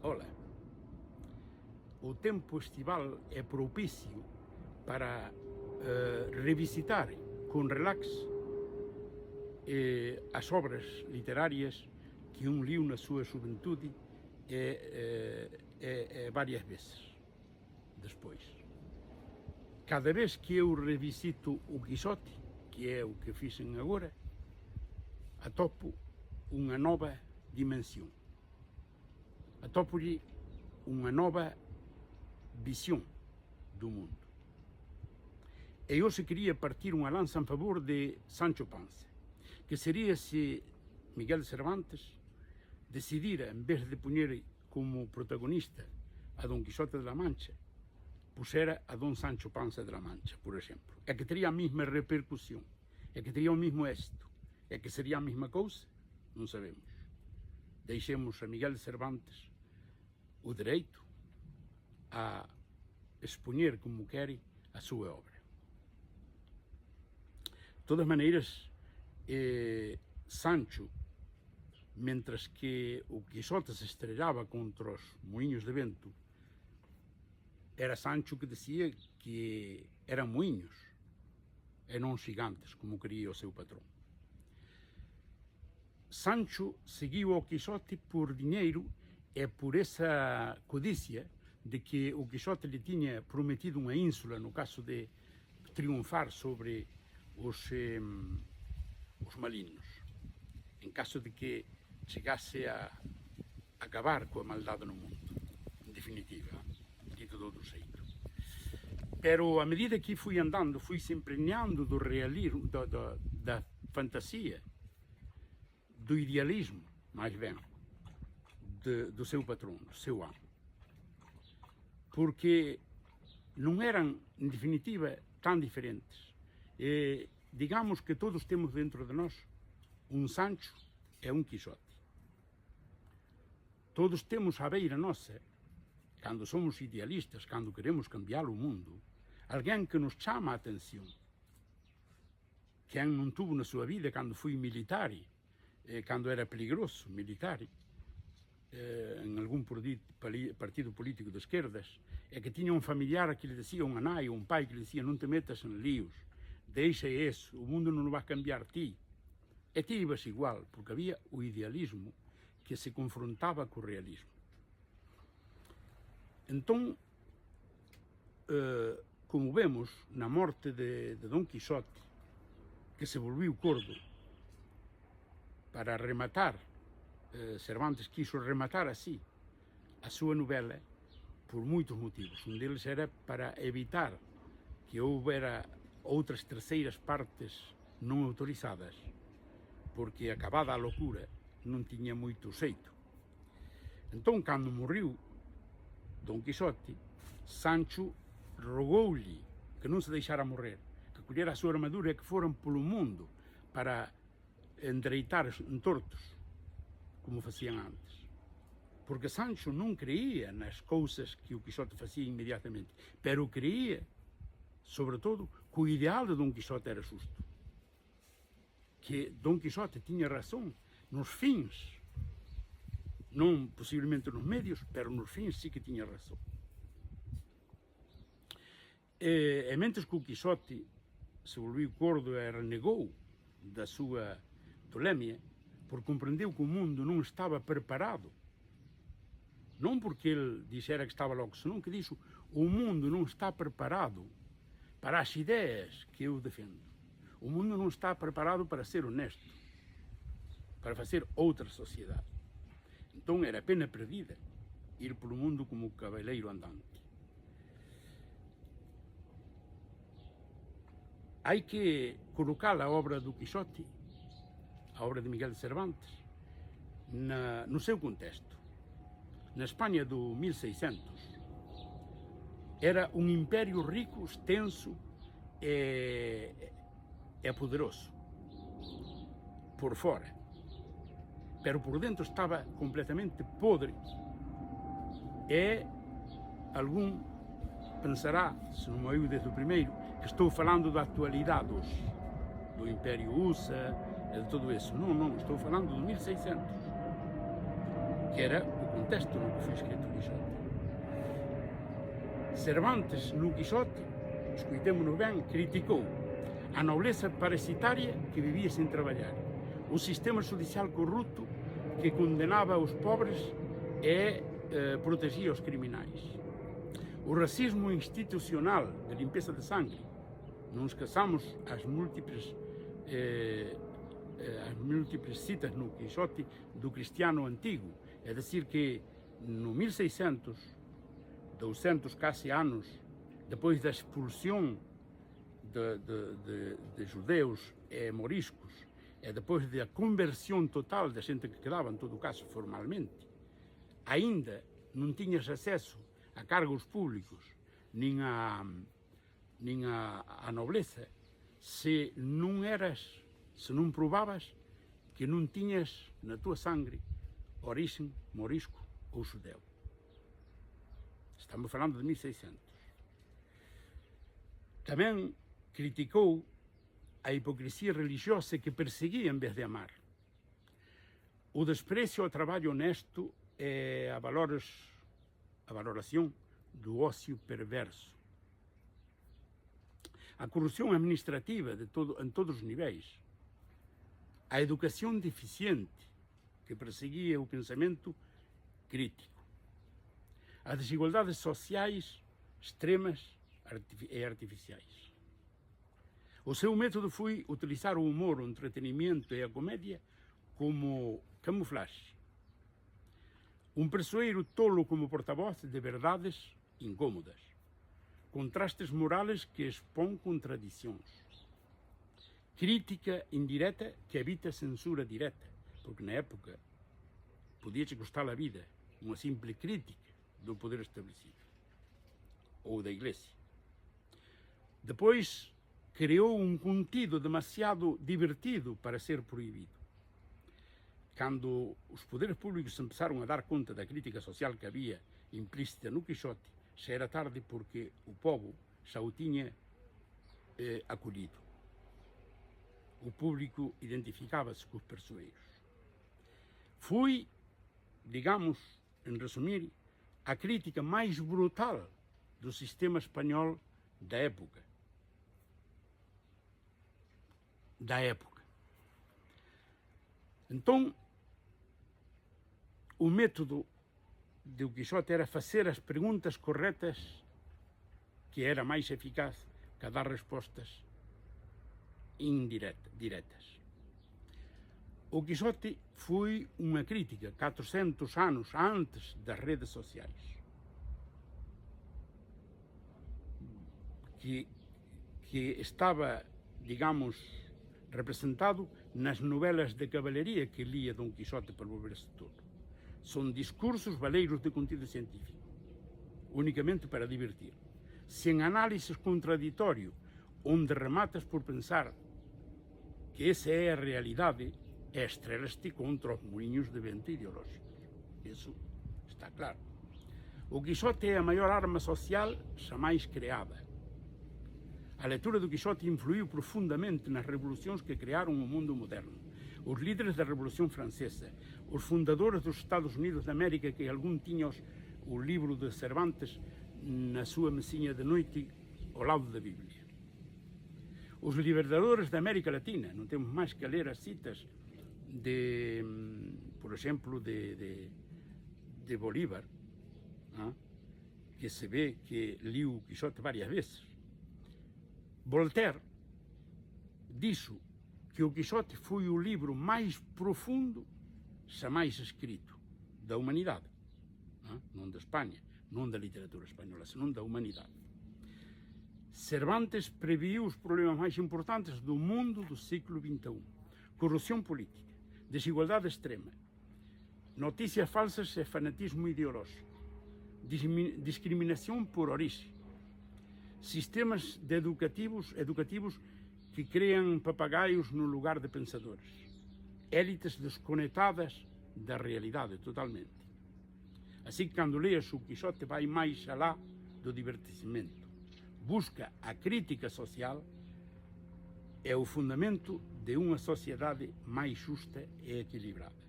Olá, o tempo estival é propício para revisitar com relax as obras literárias que liu na sua juventude várias vezes depois. Cada vez que eu revisito o Quixote, que é o que fiz agora, atopo uma nova dimensão. Atopo-lhe uma nova visão do mundo. E hoje queria partir uma lança em favor de Sancho Panza, que seria se Miguel de Cervantes decidira, em vez de poner como protagonista a Don Quixote de la Mancha, pusera a Don Sancho Panza de la Mancha, por exemplo. É que teria a mesma repercussão, é que teria o mesmo êxito, é que seria a mesma coisa? Não sabemos. Deixemos a Miguel de Cervantes o direito a exponer como quer a sua obra. De todas maneiras, Sancho, mientras que o Quixote se estrellava contra os moinhos de vento, era Sancho que dizia que eram moinhos e não gigantes, como queria o seu patrão. Sancho seguiu o Quixote por dinheiro e por essa codícia de que o Quixote lhe tinha prometido uma ínsula no caso de triunfar sobre os malignos, em caso de que chegasse a acabar com a maldade no mundo, em definitiva, dito de outro jeito. Pero, à medida que fui andando, fui se impregnando do realismo, da fantasia, do idealismo, mais bem, do seu patrão, do seu amo. Porque não eram, em definitiva, tão diferentes. Digamos que todos temos dentro de nós um Sancho e um Quixote. Todos temos à beira nossa, quando somos idealistas, quando queremos cambiar o mundo, alguém que nos chama a atenção. Quem não tuvo na sua vida quando foi militar, quando era perigoso militar, em algum partido político de esquerdas, é que tinha um familiar que lhe dizia, um anai, um pai que lhe dizia, não te metas em lios, deixa isso, o mundo não vai cambiar ti. E ti ibas igual, porque havia o idealismo que se confrontava com o realismo. Então, como vemos na morte de Don Quixote, que se volviu cordo, para rematar, Cervantes quiso rematar assim a sua novela por muitos motivos. Um deles era para evitar que houvera outras terceiras partes não autorizadas, porque acabada a loucura não tinha muito jeito. Então, quando morreu Don Quixote, Sancho rogou-lhe que não se deixara morrer, que colhera a sua armadura e que foram pelo mundo para endereitar entortos, como faziam antes. Porque Sancho não creia nas coisas que o Quixote fazia imediatamente, pero creia, sobretudo, que o ideal de Don Quixote era justo. Que Don Quixote tinha razão nos fins, não possivelmente nos médios, pero nos fins sim que tinha razão. E mentes que o Quixote se volviu cordo e renegou da sua tolemia, porque compreendeu que o mundo não estava preparado, não porque ele dissera que estava louco, senão que disse, o mundo não está preparado para as ideias que eu defendo. O mundo não está preparado para ser honesto, para fazer outra sociedade. Então era pena perdida ir pelo mundo como cavaleiro andante. Há que colocar a obra do Quixote, a obra de Miguel de Cervantes, no seu contexto. Na Espanha do 1600, era um império rico, extenso e poderoso, por fora. Pero por dentro estava completamente podre. E algum pensará, se não me ouviu desde o primeiro, que estou falando da atualidade hoje, do Império USA, de tudo isso. Não, estou falando do 1600, que era o contexto no que foi escrito o Quixote. Cervantes, no Quixote, escuitemo-nos ben, criticou a nobleza parasitaria que vivía sen traballar, o sistema judicial corrupto que condenaba os pobres e protegía os criminais, o racismo institucional de limpeza de sangue. Non esqueçamos as múltiples citas no Quixote do cristiano antigo, é dicir que no 1600, 200 case anos depois da expulsión de judeus e moriscos e depois da conversión total da xente que quedaba, en todo caso formalmente, aínda non tiñas acceso a cargos públicos nin a nobleza se non probabas que non tiñas na túa sangre orixen morisco ou xudeu. Estamos falando de 1600. Tamén criticou a hipocresía religiosa que perseguía en vez de amar, o desprecio ao traballo honesto e a valoración do ocio perverso, a corrupción administrativa en todos os niveis, a educación deficiente que perseguía o pensamento crítico, as desigualdades sociais extremas e artificiais. O seu método foi utilizar o humor, o entretenimento e a comédia como camuflaxe. Un persoeiro tolo como portavoz de verdades incómodas, contrastes morales que expón contradicións, crítica indireta que evita censura direta, porque na época podíache custar a vida unha simple crítica do poder establecido ou da Iglesia. Depois creou un contido demasiado divertido para ser prohibido. Cando os poderes públicos empezaron a dar conta da crítica social que había implícita no Quixote, xa era tarde porque o povo xa o tiña acollido. O público identificábase cos persoeiros. Foi, digamos, en resumir, a crítica máis brutal do sistema español da época. Entón, o método do Quixote era facer as preguntas correctas, que era máis eficaz que dar respostas diretas. O Quixote foi unha crítica 400 anos antes das redes sociais, que estaba, digamos, representado nas novelas de cabalería que lía Don Quixote para volverse tolo. Son discursos valeiros de contido científico, únicamente para divertir, sen análisis contraditorio, onde rematas por pensar que esa é a realidade e estrelaste contra os moinhos de vento ideolóxicos. Iso está claro. O Quixote é a maior arma social xamais creada. A lectura do Quixote influiu profundamente nas revolucións que crearon o mundo moderno. Os líderes da Revolución Francesa, os fundadores dos Estados Unidos de América, que algún tiña o libro de Cervantes na súa mesiña de noite ao lado da Biblia. Os libertadores da América Latina, non temos máis que ler as citas de, por exemplo, de Bolívar, que se ve que liu o Quixote varias veces. Voltaire dixo que o Quixote foi o libro máis profundo xamais escrito da humanidade, non de España, non da literatura española, senón da humanidade. Cervantes previu os problemas máis importantes do mundo do século XXI: corrupción política, desigualdade extrema, noticias falsas e fanatismo ideolóxico, discriminación por orixe, sistemas educativos que crean papagaios no lugar de pensadores, élites desconectadas da realidade totalmente. Así que cando leas o Quixote vai máis alá do divertimento. Busca a crítica social e o fundamento de unha sociedade máis xusta e equilibrada.